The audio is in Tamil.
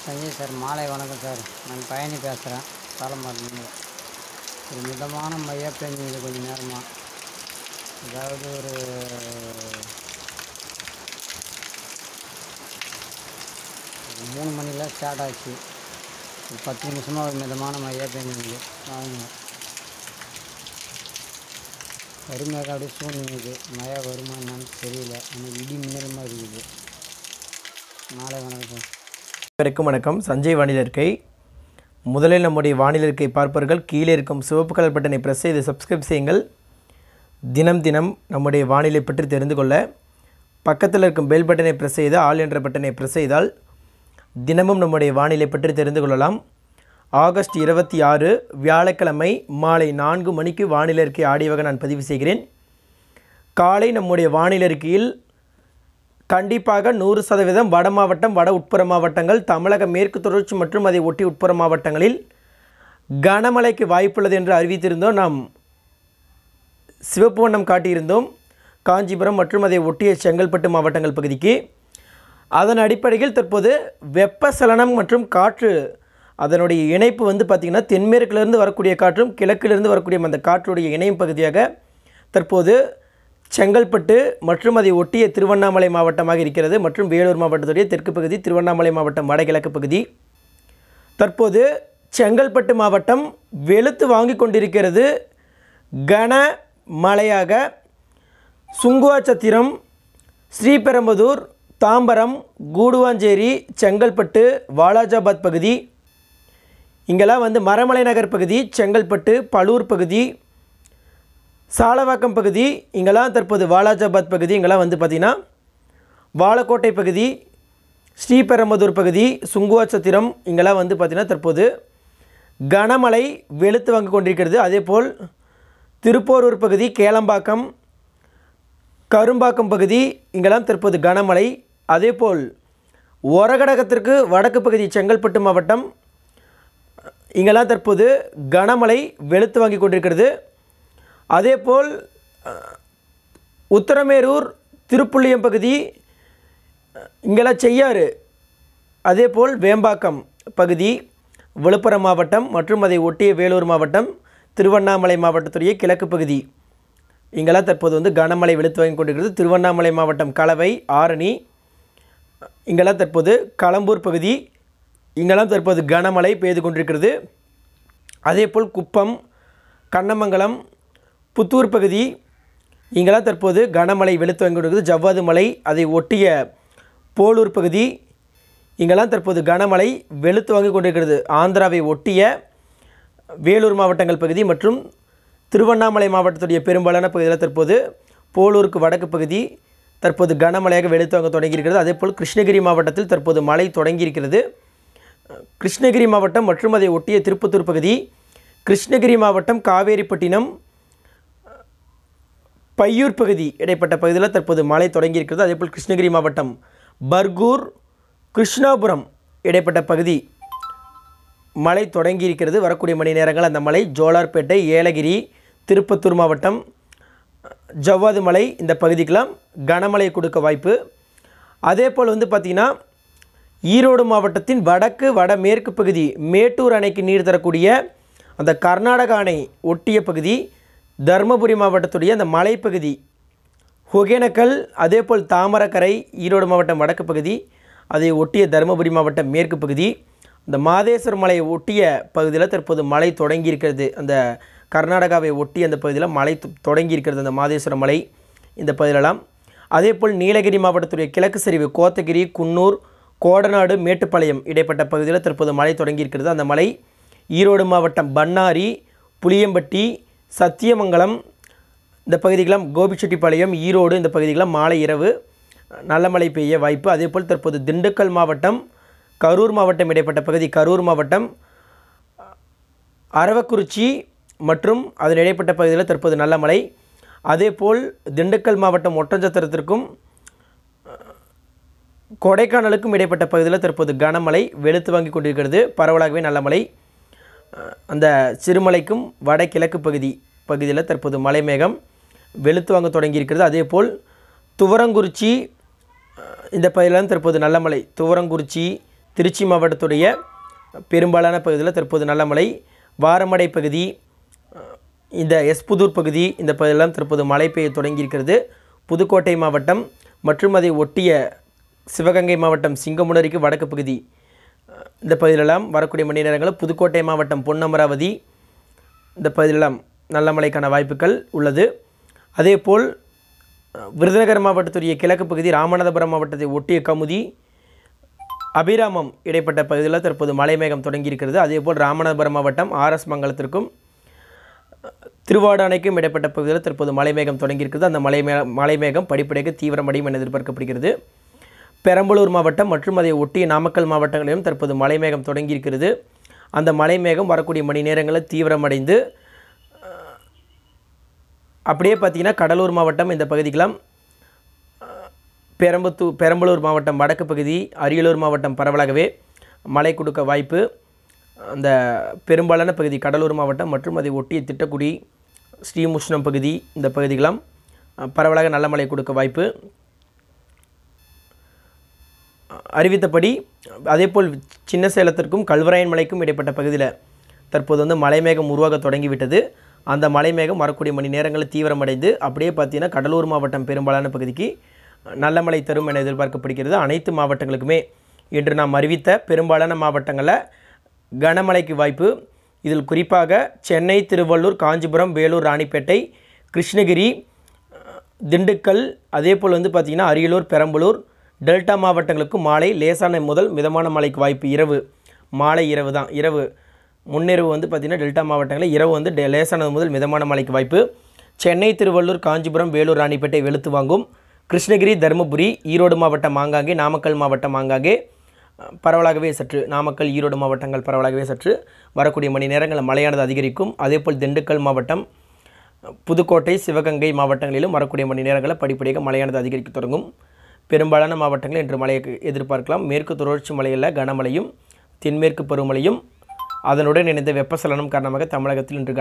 சஞ்சய் சார், மாலை வணக்கம் சார். நான் பழனி பேசுகிறேன், சாலம்பாடிலேருந்து. ஒரு மிதமான மழை பெஞ்சுது கொஞ்சம் நேரமாக. அதாவது ஒரு 3 மணிலாம் ஸ்டார்ட் ஆச்சு. ஒரு 10 நிமிஷமாக ஒரு மிதமான மழையாக பெஞ்சுது. வாங்க, வறுமையாக அப்படியே சூழ்நிலைக்குது. மழை வருமா என்னன்னு தெரியல. எனக்கு இடி மின்னலுமாக இருக்குது. மாலை வணக்கம் சார். அனைவருக்கும் வணக்கம். சஞ்சய் வானிலை இருக்கை. முதலில் நம்முடைய வானிலை இருக்கை பார்ப்பவர்கள் கீழே இருக்கும் சிவப்பு கலர் பட்டனை பிரஸ் செய்து சப்ஸ்கிரைப் செய்யுங்கள். தினம் தினம் நம்முடைய வானிலை பற்றி தெரிந்து கொள்ள பக்கத்தில் இருக்கும் பெல் பட்டனை பிரஸ் செய்து ஆல் என்ற பட்டனை பிரஸ் செய்தால் தினமும் நம்முடைய வானிலை பற்றி தெரிந்து கொள்ளலாம். ஆகஸ்ட் 26 வியாழக்கிழமை மாலை 4 மணிக்கு வானிலை இருக்கை ஆடியோவாக நான் பதிவு செய்கிறேன். காலை நம்முடைய வானிலை இருக்கையில் கண்டிப்பாக 100% வட மாவட்டம், வட உட்புற மாவட்டங்கள், தமிழக மேற்கு தொடர்ச்சி மற்றும் அதை ஒட்டி உட்புற மாவட்டங்களில் கனமழைக்கு வாய்ப்புள்ளது என்று அறிவித்திருந்தோம். நாம் சிவப்பு வண்ணம் காட்டியிருந்தோம் காஞ்சிபுரம் மற்றும் அதை ஒட்டிய செங்கல்பட்டு மாவட்டங்கள் பகுதிக்கு. அதன் அடிப்படையில் தற்போது வெப்பசலனம் மற்றும் காற்று அதனுடைய இணைப்பு பார்த்திங்கன்னா தென்மேற்கிலிருந்து வரக்கூடிய காற்றும் கிழக்கிலிருந்து வரக்கூடிய அந்த காற்றுடைய இணையும் பகுதியாக தற்போது செங்கல்பட்டு மற்றும் அதை ஒட்டிய திருவண்ணாமலை மாவட்டமாக இருக்கிறது. மற்றும் வேலூர் மாவட்டத்துடைய தெற்கு பகுதி, திருவண்ணாமலை மாவட்டம் வடகிழக்கு பகுதி. தற்போது செங்கல்பட்டு மாவட்டம் வெளுத்து வாங்கி கொண்டிருக்கிறது. கன மழையாக சுங்குவாச்சத்திரம், ஸ்ரீபெரும்புதூர், தாம்பரம், கூடுவாஞ்சேரி, செங்கல்பட்டு, வாலாஜாபாத் பகுதி, இங்கெல்லாம் மரமலை நகர் பகுதி, செங்கல்பட்டு, பலூர் பகுதி, சாலவாக்கம் பகுதி, இங்கெல்லாம் தற்போது வாலாஜாபாத் பகுதி, இங்கெல்லாம் பார்த்திங்கன்னா வாழக்கோட்டை பகுதி, ஸ்ரீபெரும்புதூர் பகுதி, சுங்குவாச்சத்திரம், இங்கெல்லாம் பார்த்திங்கன்னா தற்போது கனமழை வெளுத்து வாங்கி கொண்டிருக்கிறது. அதேபோல் திருப்போரூர் பகுதி, கேளம்பாக்கம், கரும்பாக்கம் பகுதி, இங்கெல்லாம் தற்போது கனமழை. அதேபோல் ஒரகடகத்திற்கு வடக்கு பகுதி செங்கல்பட்டு மாவட்டம், இங்கெல்லாம் தற்போது கனமழை வெளுத்து வாங்கி கொண்டிருக்கிறது. அதேபோல் உத்தரமேரூர், திருப்புள்ளியம் பகுதி, இங்கெல்லாம் செய்யாறு, அதேபோல் வேம்பாக்கம் பகுதி, விழுப்புரம் மாவட்டம் மற்றும் அதை ஒட்டிய வேலூர் மாவட்டம், திருவண்ணாமலை மாவட்டத்துடைய கிழக்கு பகுதி, இங்கெல்லாம் தற்போது கனமழை வெளுத்து வாங்கி கொண்டிருக்கிறது. திருவண்ணாமலை மாவட்டம் கலவை, ஆரணி, இங்கெல்லாம் தற்போது களம்பூர் பகுதி, இங்கெல்லாம் தற்போது கனமழை பெய்து கொண்டிருக்கிறது. அதேபோல் குப்பம், கண்ணமங்கலம், புத்தூர் பகுதி, இங்கெல்லாம் தற்போது கனமழை வெளுத்து வாங்கி கொண்டிருக்கிறது. ஜவ்வாது மலை, அதை ஒட்டிய போலூர் பகுதி, இங்கெல்லாம் தற்போது கனமழை வெளுத்து வாங்கி கொண்டிருக்கிறது. ஆந்திராவை ஒட்டிய வேலூர் மாவட்டங்கள் பகுதி மற்றும் திருவண்ணாமலை மாவட்டத்துடைய பெரும்பாலான பகுதியில் தற்போது போலூருக்கு வடக்கு பகுதி தற்போது கனமழையாக வெளுத்து வாங்க தொடங்கியிருக்கிறது. அதேபோல் கிருஷ்ணகிரி மாவட்டத்தில் தற்போது மழை தொடங்கியிருக்கிறது. கிருஷ்ணகிரி மாவட்டம் மற்றும் அதை ஒட்டிய திருப்பத்தூர் பகுதி, கிருஷ்ணகிரி மாவட்டம் காவேரிப்பட்டினம், பையூர் பகுதி இடைப்பட்ட பகுதியில் தற்போது மழை தொடங்கியிருக்கிறது. அதேபோல் கிருஷ்ணகிரி மாவட்டம் பர்கூர், கிருஷ்ணாபுரம் இடைப்பட்ட பகுதி மழை தொடங்கியிருக்கிறது. வரக்கூடிய மணி நேரங்கள் அந்த மழை ஜோலார்பேட்டை, ஏலகிரி, திருப்பத்தூர் மாவட்டம், ஜவ்வாது மலை இந்த பகுதிக்கெல்லாம் கனமழை கொடுக்க வாய்ப்பு. அதேபோல் பார்த்திங்கன்னா ஈரோடு மாவட்டத்தின் வடக்கு வடமேற்கு பகுதி, மேட்டூர் அணைக்கு நீர் தரக்கூடிய அந்த கர்நாடக அணை ஒட்டிய பகுதி, தருமபுரி மாவட்டத்துடைய அந்த மலைப்பகுதி, ஒகேனக்கல், அதேபோல் தாமரக்கரை, ஈரோடு மாவட்டம் வடக்கு பகுதி, அதை ஒட்டிய தருமபுரி மாவட்டம் மேற்கு பகுதி, இந்த மாதேஸ்வர மலையை ஒட்டிய பகுதியில் தற்போது மழை தொடங்கியிருக்கிறது. அந்த கர்நாடகாவை ஒட்டி அந்த பகுதியில் மழை தொடங்கியிருக்கிறது, அந்த மாதேஸ்வர மலை இந்த பகுதியிலலாம். அதேபோல் நீலகிரி மாவட்டத்துடைய கிழக்கு சரிவு, கோத்தகிரி, குன்னூர், கோடநாடு, மேட்டுப்பாளையம் இடைப்பட்ட பகுதியில் தற்போது மழை தொடங்கியிருக்கிறது. அந்த மழை ஈரோடு மாவட்டம் பண்ணாரி, புளியம்பட்டி, சத்தியமங்கலம் இந்த பகுதிக்கெல்லாம், கோபிச்செட்டிப்பாளையம், ஈரோடு இந்த பகுதிக்கெல்லாம் மாலை இரவு நல்ல மழை பெய்ய வாய்ப்பு. அதேபோல் தற்போது திண்டுக்கல் மாவட்டம், கரூர் மாவட்டம் இடைப்பட்ட பகுதி, கரூர் மாவட்டம், அரவக்குறிச்சி மற்றும் அதன் இடைப்பட்ட பகுதியில் தற்போது நல்ல மழை. அதேபோல் திண்டுக்கல் மாவட்டம் ஒட்டஞ்சத்திரத்திற்கும் கொடைக்கானலுக்கும் இடைப்பட்ட பகுதியில் தற்போது கனமழை வெளுத்து வாங்கி கொண்டிருக்கிறது. பரவலாகவே நல்ல மழை. அந்த சிறுமலைக்கும் வடகிழக்கு பகுதியில் தற்போது மலை மேகம் வெளுத்து வாங்க தொடங்கியிருக்கிறது. அதேபோல் துவரங்குறிச்சி இந்த பகுதியிலும் தற்போது நல்ல மழை. துவரங்குறிச்சி, திருச்சி மாவட்டத்துடைய பெரும்பாலான பகுதியில் தற்போது நல்ல மழை. வாரமடை பகுதி, இந்த எஸ்புதூர் பகுதி, இந்த பகுதியெல்லாம் தற்போது மழை பெய்ய தொடங்கியிருக்கிறது. புதுக்கோட்டை மாவட்டம் மற்றும் அதை ஒட்டிய சிவகங்கை மாவட்டம் சிங்கமுனரிக்கு வடக்கு பகுதி, இந்த பகுதியிலெல்லாம் வரக்கூடிய மணி நேரங்களில் புதுக்கோட்டை மாவட்டம் பொன்னமராவதி, இந்த பகுதியிலெல்லாம் நல்ல மழைக்கான வாய்ப்புகள் உள்ளது. அதேபோல் விருதுநகர் மாவட்டத்துடைய கிழக்கு பகுதி, ராமநாதபுரம் மாவட்டத்தை ஒட்டிய கமுதி, அபிராமம் இடைப்பட்ட பகுதியில் தற்போது மழை மேகம் தொடங்கியிருக்கிறது. அதேபோல் ராமநாதபுரம் மாவட்டம் ஆர்எஸ் மங்கலத்திற்கும் திருவாடானைக்கும் இடைப்பட்ட பகுதியில் தற்போது மழை மேகம் தொடங்கியிருக்கிறது. அந்த மழை மேகம் படிப்படியாக தீவிரமடையும் என எதிர்பார்க்கப்படுகிறது. பெரம்பலூர் மாவட்டம் மற்றும் அதை ஒட்டிய நாமக்கல் மாவட்டங்களிலும் தற்போது மழை மேகம் தொடங்கியிருக்கிறது. அந்த மழை மேகம் வரக்கூடிய மணி நேரங்களில் தீவிரமடைந்து அப்படியே பார்த்திங்கன்னா கடலூர் மாவட்டம் இந்த பகுதிக்கெல்லாம், பெரம்பலூர் மாவட்டம் வடக்கு பகுதி, அரியலூர் மாவட்டம் பரவலாகவே மழை கொடுக்க வாய்ப்பு. அந்த பெரும்பாலான பகுதி கடலூர் மாவட்டம் மற்றும் அதை ஒட்டிய திட்டக்குடி, ஸ்ரீமுஷ்ணம் பகுதி, இந்த பகுதிகளாம் பரவலாக நல்ல மழை கொடுக்க வாய்ப்பு அறிவித்தபடி. அதேபோல் சின்ன சேலத்திற்கும் கல்வராயன் மலைக்கும் இடைப்பட்ட பகுதியில் தற்போது வந்து மலைமேகம் உருவாக தொடங்கிவிட்டது. அந்த மலைமேகம் வரக்கூடிய மணி நேரங்களில் தீவிரமடைந்து அப்படியே பார்த்தீங்கன்னா கடலூர் மாவட்டம் பெரும்பாலான பகுதிக்கு நல்ல மழை தரும் என எதிர்பார்க்கப்படுகிறது. அனைத்து மாவட்டங்களுக்குமே இன்று நாம் அறிவித்த பெரும்பாலான மாவட்டங்களில் கனமழைக்கு வாய்ப்பு. இதில் குறிப்பாக சென்னை, திருவள்ளூர், காஞ்சிபுரம், வேலூர், ராணிப்பேட்டை, கிருஷ்ணகிரி, திண்டுக்கல், அதேபோல் வந்து பார்த்திங்கன்னா அரியலூர், பெரம்பலூர், டெல்டா மாவட்டங்களுக்கு மாலை லேசான முதல் மிதமான மழைக்கு வாய்ப்பு. மாலை இரவு தான், முன்னிரவு வந்து பார்த்திங்கன்னா டெல்டா மாவட்டங்களில் இரவு வந்து லேசானது முதல் மிதமான மழைக்கு வாய்ப்பு. சென்னை, திருவள்ளூர், காஞ்சிபுரம், வேலூர், ராணிப்பேட்டை வெளுத்து வாங்கும். கிருஷ்ணகிரி, தருமபுரி, ஈரோடு மாவட்டம் ஆங்காங்கே, நாமக்கல் மாவட்டம் ஆங்காங்கே பரவலாகவே சற்று, நாமக்கல், ஈரோடு மாவட்டங்கள் பரவலாகவே சற்று வரக்கூடிய மணி நேரங்களில் மழையானது அதிகரிக்கும். அதேபோல் திண்டுக்கல் மாவட்டம், புதுக்கோட்டை, சிவகங்கை மாவட்டங்களிலும் வரக்கூடிய மணி நேரங்களில் படிப்படியாக மழையானது அதிகரிக்க தொடங்கும். பெரும்பாலான மாவட்டங்களில் இன்று மழையை எதிர்பார்க்கலாம். மேற்கு தொடர்ச்சி மலையில் கனமழையும் தென்மேற்கு பருவமழையும் அதனுடன் இணைந்த வெப்பசலனம் காரணமாக தமிழகத்தில் இன்று